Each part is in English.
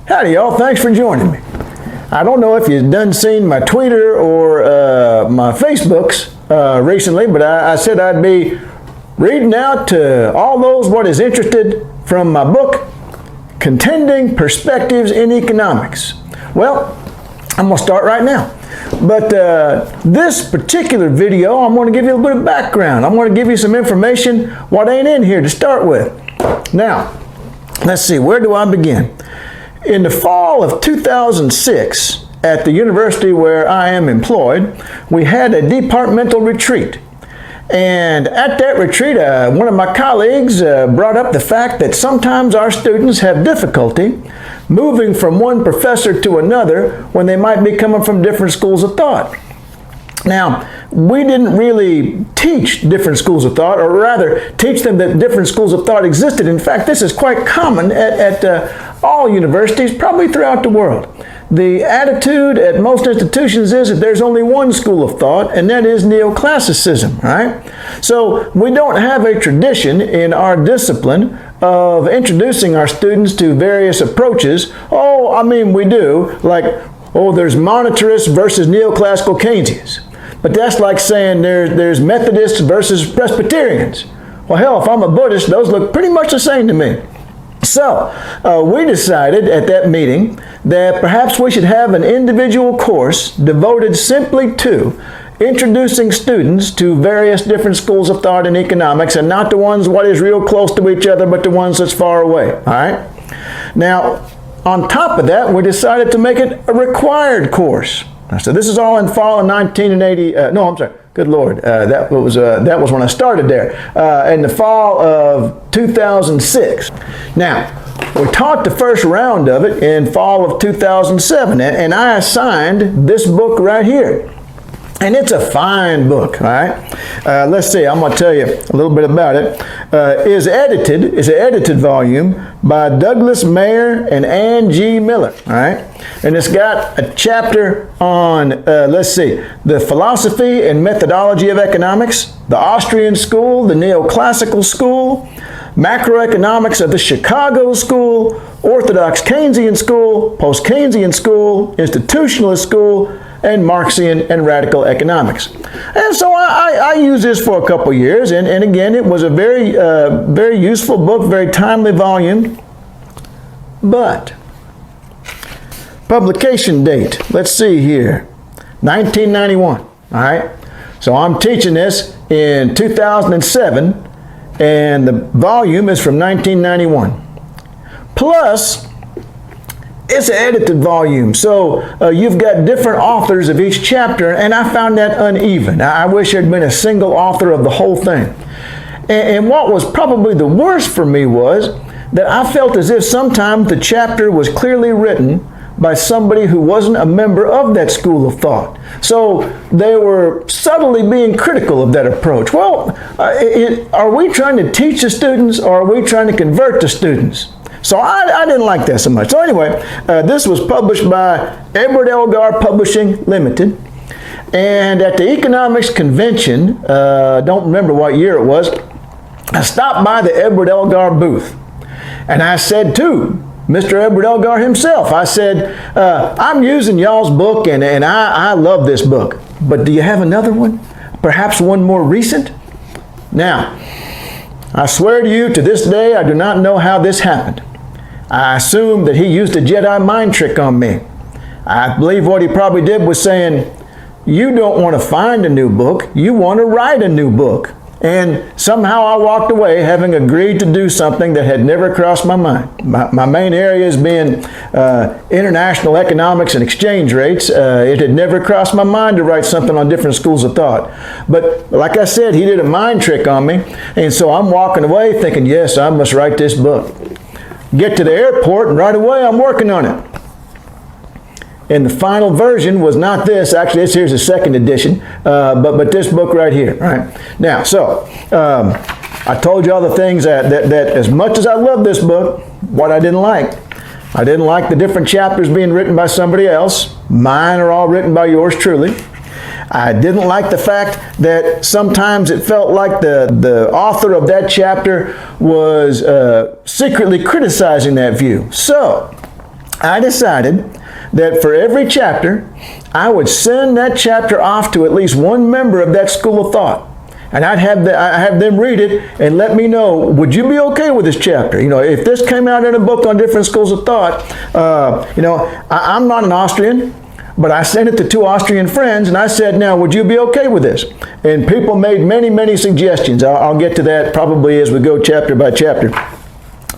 Howdy y'all, thanks for joining me. I don't know if you've done seen my Twitter or my Facebooks recently, but I said I'd be reading out to all those what is interested from my book, Contending Perspectives in Economics. Well, I'm going to start right now. But this particular video, I'm going to give you a little bit of background. I'm going to give you some information what ain't in here to start with. Now, let's see, where do I begin? In the fall of 2006, at the university where I am employed, we had a departmental retreat. And at that retreat, one of my colleagues brought up the fact that sometimes our students have difficulty moving from one professor to another when they might be coming from different schools of thought. Now, we didn't really teach different schools of thought, or rather teach them that different schools of thought existed. In fact, this is quite common at all universities, probably throughout the world. The attitude at most institutions is that there's only one school of thought, and that is neoclassicism, right? So we don't have a tradition in our discipline of introducing our students to various approaches. Oh, I mean, we do, like, oh, there's monetarists versus neoclassical Keynesians. But that's like saying there's Methodists versus Presbyterians. Well, hell, if I'm a Buddhist, those look pretty much the same to me. So, we decided at that meeting that perhaps we should have an individual course devoted simply to introducing students to various different schools of thought in economics, and not the ones what is real close to each other, but the ones that's far away, all right? Now, on top of that, we decided to make it a required course. So this is all in fall of 1980, good Lord, that was when I started there, in the fall of 2006. Now, we taught the first round of it in fall of 2007, and I assigned this book right here. And it's a fine book, all right? Let's see, I'm going to tell you a little bit about it. It's an edited volume by Douglas Mayer and Ann G. Miller, all right? And it's got a chapter on, let's see, the philosophy and methodology of economics, the Austrian school, the neoclassical school, macroeconomics of the Chicago school, orthodox Keynesian school, post-Keynesian school, institutionalist school, and Marxian and radical economics. And so I used this for a couple years, and again, it was a very useful book, very timely volume. But publication date, let's see here, 1991, all right? So I'm teaching this in 2007, and the volume is from 1991. Plus, it's an edited volume, so you've got different authors of each chapter, and I found that uneven. I wish there'd been a single author of the whole thing. And what was probably the worst for me was that I felt as if sometimes the chapter was clearly written by somebody who wasn't a member of that school of thought. So they were subtly being critical of that approach. Well, are we trying to teach the students, or are we trying to convert the students? So I didn't like that so much. So anyway, this was published by Edward Elgar Publishing Limited. And at the economics convention, don't remember what year it was, I stopped by the Edward Elgar booth. And I said to Mr. Edward Elgar himself, I said, I'm using y'all's book, and I love this book. But do you have another one? Perhaps one more recent? Now, I swear to you, to this day, I do not know how this happened. I assume that he used a Jedi mind trick on me. I believe what he probably did was saying, you don't want to find a new book, you want to write a new book. And somehow I walked away having agreed to do something that had never crossed my mind. My main areas being international economics and exchange rates. It had never crossed my mind to write something on different schools of thought. But like I said, he did a mind trick on me. And so I'm walking away thinking, yes, I must write this book. Get to the airport, and right away I'm working on it. And the final version was not this. Actually, here's the second edition, but this book right here. Right now, so I told you all the things that as much as I love this book, what I didn't like the different chapters being written by somebody else. Mine are all written by yours truly. I didn't like the fact that sometimes it felt like the author of that chapter was secretly criticizing that view. So I decided that for every chapter, I would send that chapter off to at least one member of that school of thought. And I'd have them read it and let me know, would you be okay with this chapter? If this came out in a book on different schools of thought, I'm not an Austrian, but I sent it to 2 Austrian friends and I said, now, would you be okay with this? And people made many, many suggestions. I'll get to that probably as we go chapter by chapter.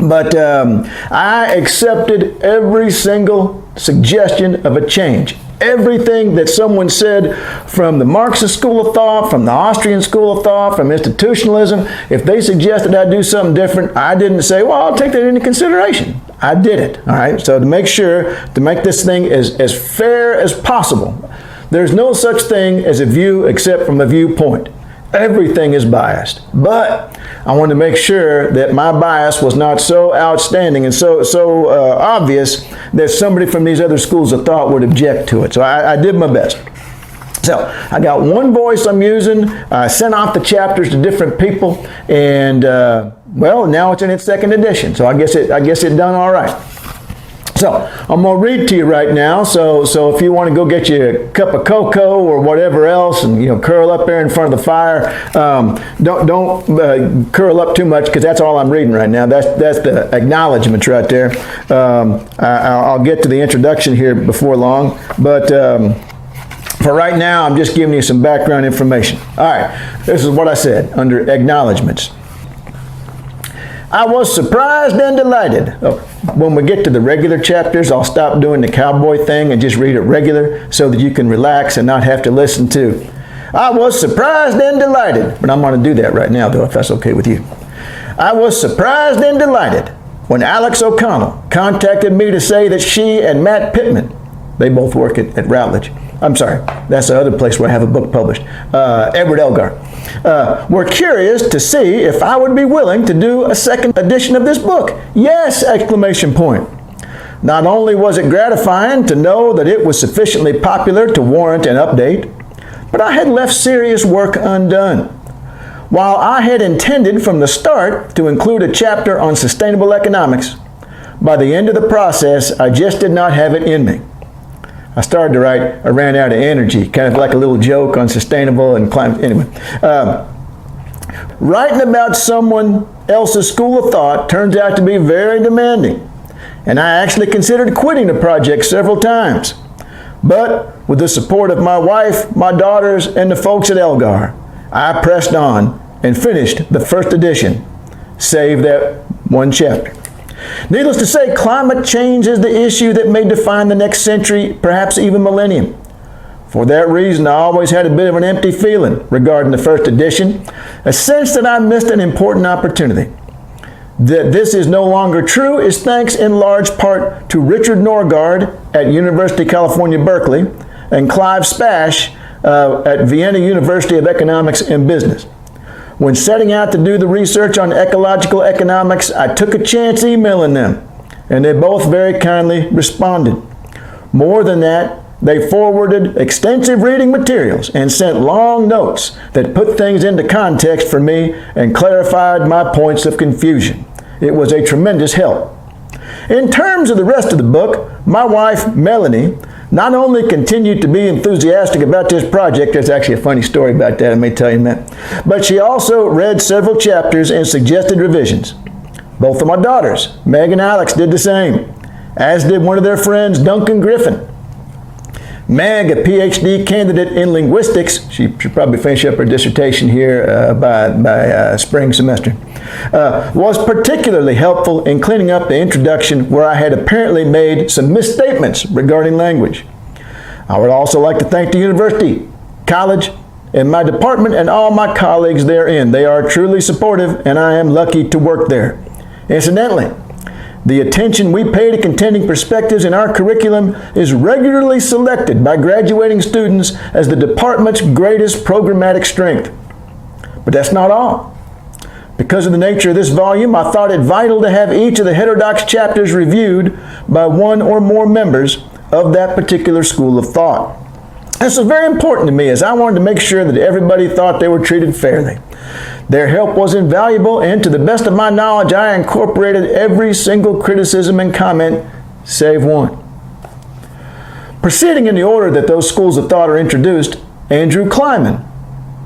But I accepted every single suggestion of a change. Everything that someone said from the Marxist school of thought, from the Austrian school of thought, from institutionalism, if they suggested I do something different, I didn't say, well, I'll take that into consideration. I did it, all right? So to make this thing as fair as possible, there's no such thing as a view except from a viewpoint. Everything is biased. But I wanted to make sure that my bias was not so outstanding and so obvious that somebody from these other schools of thought would object to it. So I did my best. So I got one voice I'm using. I sent off the chapters to different people, and well, now it's in its 2nd edition. So I guess it done all right. So I'm going to read to you right now. So if you want to go get you a cup of cocoa or whatever else, and curl up there in front of the fire, don't curl up too much, because that's all I'm reading right now. That's the acknowledgments right there. I'll get to the introduction here before long, but for right now, I'm just giving you some background information. All right, this is what I said under acknowledgments. I was surprised and delighted. When we get to the regular chapters, I'll stop doing the cowboy thing and just read it regular so that you can relax and not have to listen to, I was surprised and delighted. But I'm going to do that right now, though, if that's okay with you. I was surprised and delighted when Alex O'Connell contacted me to say that she and Matt Pittman, they both work at Routledge. I'm sorry, that's the other place where I have a book published. Edward Elgar. Were curious to see if I would be willing to do a 2nd edition of this book. Yes! Exclamation point. Not only was it gratifying to know that it was sufficiently popular to warrant an update, but I had left serious work undone. While I had intended from the start to include a chapter on sustainable economics, by the end of the process, I just did not have it in me. I started to write, I ran out of energy, kind of like a little joke on sustainable and climate. Anyway, writing about someone else's school of thought turns out to be very demanding, and I actually considered quitting the project several times. But with the support of my wife, my daughters, and the folks at Elgar, I pressed on and finished the 1st edition, save that one chapter. Needless to say, climate change is the issue that may define the next century, perhaps even millennium. For that reason, I always had a bit of an empty feeling regarding the 1st edition, a sense that I missed an important opportunity. That this is no longer true is thanks in large part to Richard Norgaard at University of California, Berkeley, and Clive Spash at Vienna University of Economics and Business. When setting out to do the research on ecological economics, I took a chance emailing them, and they both very kindly responded. More than that, they forwarded extensive reading materials and sent long notes that put things into context for me and clarified my points of confusion. It was a tremendous help. In terms of the rest of the book, my wife, Melanie, not only continued to be enthusiastic about this project, there's actually a funny story about that, I may tell you that, but she also read several chapters and suggested revisions. Both of my daughters, Meg and Alex, did the same, as did one of their friends, Duncan Griffin. Meg, a PhD candidate in linguistics, she should probably finish up her dissertation here by spring semester, was particularly helpful in cleaning up the introduction where I had apparently made some misstatements regarding language. I would also like to thank the university, college, and my department and all my colleagues therein. They are truly supportive, and I am lucky to work there. Incidentally, the attention we pay to contending perspectives in our curriculum is regularly selected by graduating students as the department's greatest programmatic strength. But that's not all. Because of the nature of this volume, I thought it vital to have each of the heterodox chapters reviewed by one or more members of that particular school of thought. This was very important to me, as I wanted to make sure that everybody thought they were treated fairly. Their help was invaluable, and to the best of my knowledge, I incorporated every single criticism and comment save one. Proceeding in the order that those schools of thought are introduced, Andrew Kleiman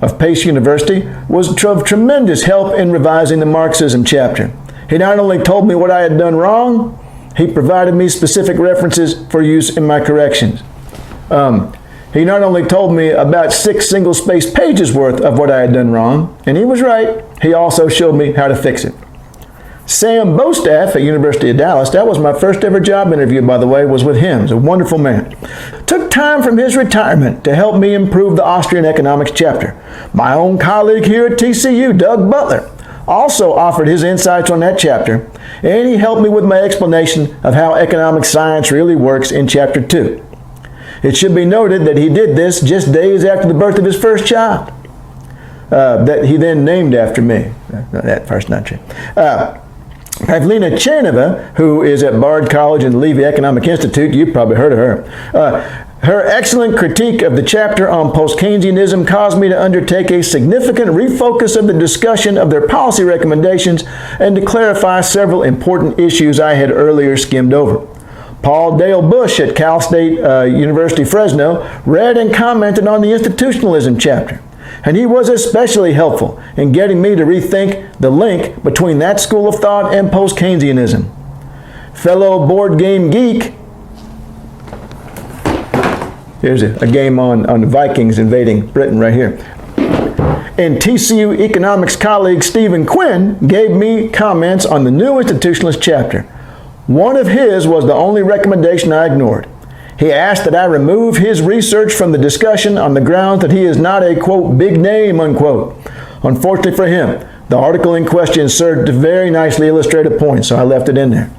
of Pace University was of tremendous help in revising the Marxism chapter. He not only told me what I had done wrong, he provided me specific references for use in my corrections. He not only told me about 6 single-spaced pages worth of what I had done wrong, and he was right, he also showed me how to fix it. Sam Bostaff at University of Dallas, that was my first ever job interview, by the way, was with him. He's a wonderful man. Took time from his retirement to help me improve the Austrian economics chapter. My own colleague here at TCU, Doug Butler, also offered his insights on that chapter, and he helped me with my explanation of how economic science really works in chapter 2. It should be noted that he did this just days after the birth of his first child, that he then named after me. That first, not true. Pavlina Chanova, who is at Bard College and the Levy Economic Institute, you've probably heard of her. Her excellent critique of the chapter on post-Keynesianism caused me to undertake a significant refocus of the discussion of their policy recommendations and to clarify several important issues I had earlier skimmed over. Paul Dale Bush at Cal State University Fresno read and commented on the institutionalism chapter, and he was especially helpful in getting me to rethink the link between that school of thought and post-Keynesianism. Fellow board game geek, here's a game on the Vikings invading Britain right here. And TCU economics colleague Stephen Quinn gave me comments on the new institutionalist chapter. One of his was the only recommendation I ignored. He asked that I remove his research from the discussion on the grounds that he is not a, quote, big name, unquote. Unfortunately for him, the article in question served to very nicely illustrate a point, so I left it in there.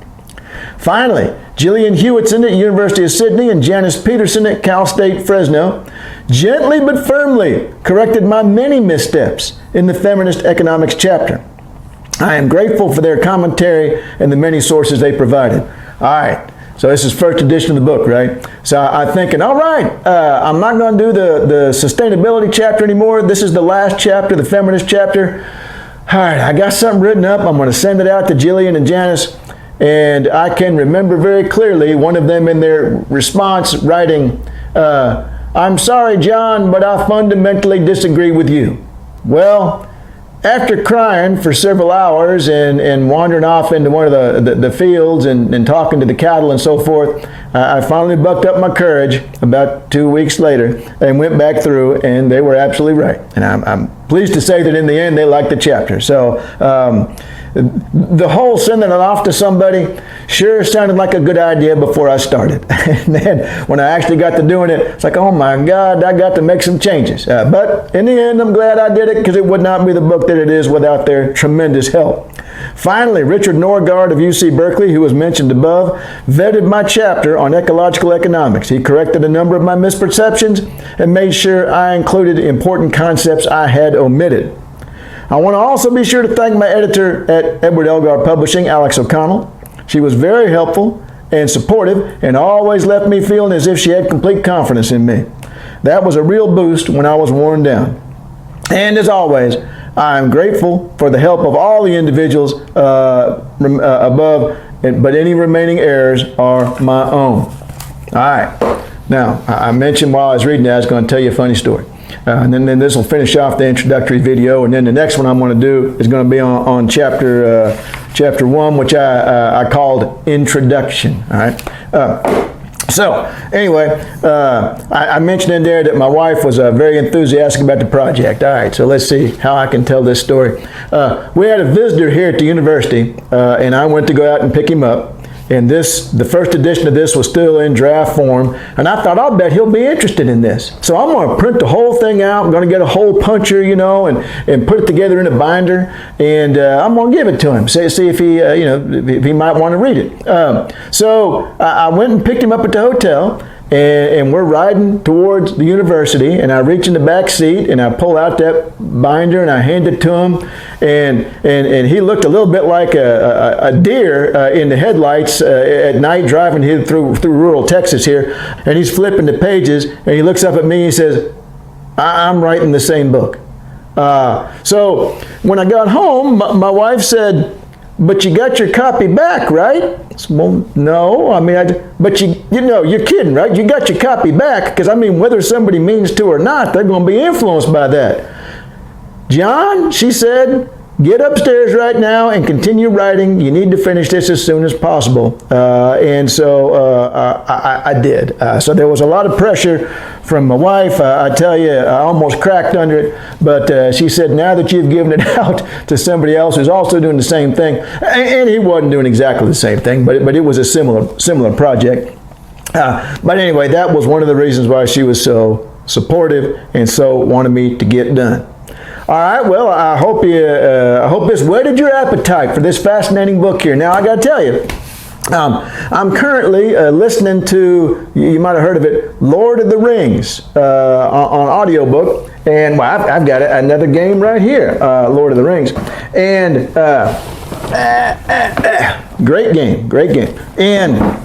Finally, Gillian Hewitson at University of Sydney and Janice Peterson at Cal State Fresno gently but firmly corrected my many missteps in the feminist economics chapter. I am grateful for their commentary and the many sources they provided. All right, so this is first edition of the book, right? So I'm thinking, all right, I'm not going to do the sustainability chapter anymore. This is the last chapter, the feminist chapter. All right, I got something written up. I'm going to send it out to Jillian and Janice. And I can remember very clearly one of them in their response writing, I'm sorry, John, but I fundamentally disagree with you. Well, after crying for several hours and wandering off into one of the fields and talking to the cattle and so forth, I finally bucked up my courage about 2 weeks later and went back through, and they were absolutely right. And I'm pleased to say that in the end they liked the chapter. So the whole sending it off to somebody sure sounded like a good idea before I started. And then when I actually got to doing it, it's like, oh my God, I got to make some changes. But in the end, I'm glad I did it because it would not be the book that it is without their tremendous help. Finally, Richard Norgard of UC Berkeley, who was mentioned above, vetted my chapter on ecological economics. He corrected a number of my misperceptions and made sure I included important concepts I had omitted. I want to also be sure to thank my editor at Edward Elgar Publishing, Alex O'Connell. She was very helpful and supportive and always left me feeling as if she had complete confidence in me. That was a real boost when I was worn down. And as always, I am grateful for the help of all the individuals above, but any remaining errors are my own. All right. Now, I mentioned while I was reading that I was going to tell you a funny story. And then this will finish off the introductory video, and then the next one I'm going to do is going to be on chapter 1, which I called Introduction. All right. So anyway, I mentioned in there that my wife was very enthusiastic about the project. All right, so let's see how I can tell this story. We had a visitor here at the university, and I went to go out and pick him up. And the first edition of this was still in draft form. And I thought, I'll bet he'll be interested in this. So I'm going to print the whole thing out. I'm going to get a hole puncher, and put it together in a binder. And I'm going to give it to him. See if he, if he might want to read it. So I went and picked him up at the hotel. And we're riding towards the university, and I reach in the back seat and I pull out that binder and I hand it to him, and he looked a little bit like a deer in the headlights at night driving here through rural Texas here, and he's flipping the pages and he looks up at me and he says, I'm writing the same book. So when I got home, my wife said, but you got your copy back, right? Well, no, I mean, but you're kidding, right? You got your copy back, because I mean, whether somebody means to or not, they're going to be influenced by that. John, she said, get upstairs right now and continue writing. You need to finish this as soon as possible. And so I did. So there was a lot of pressure from my wife. I tell you, I almost cracked under it. But she said, now that you've given it out to somebody else who's also doing the same thing, and he wasn't doing exactly the same thing, but it was a similar project. But anyway, that was one of the reasons why she was so supportive and so wanted me to get done. All right, well, I hope this whetted your appetite for this fascinating book here. Now, I got to tell you, I'm currently listening to, you might have heard of it, Lord of the Rings on audiobook. And well, I've got another game right here, Lord of the Rings. And great game. And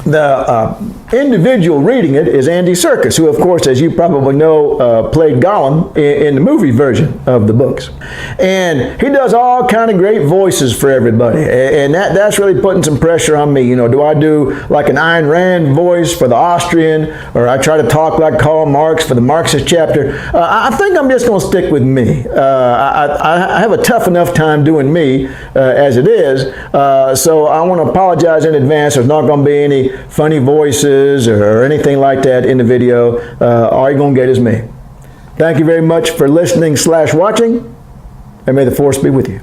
the individual reading it is Andy Serkis, who, of course, as you probably know, played Gollum in the movie version of the books. And he does all kind of great voices for everybody. And that's really putting some pressure on me. You know, do I do like an Ayn Rand voice for the Austrian, or I try to talk like Karl Marx for the Marxist chapter? I think I'm just going to stick with me. I have a tough enough time doing me as it is. So I want to apologize in advance. There's not going to be any funny voices or anything like that in the video. All you're going to get is me. Thank you very much for listening/watching, and may the force be with you.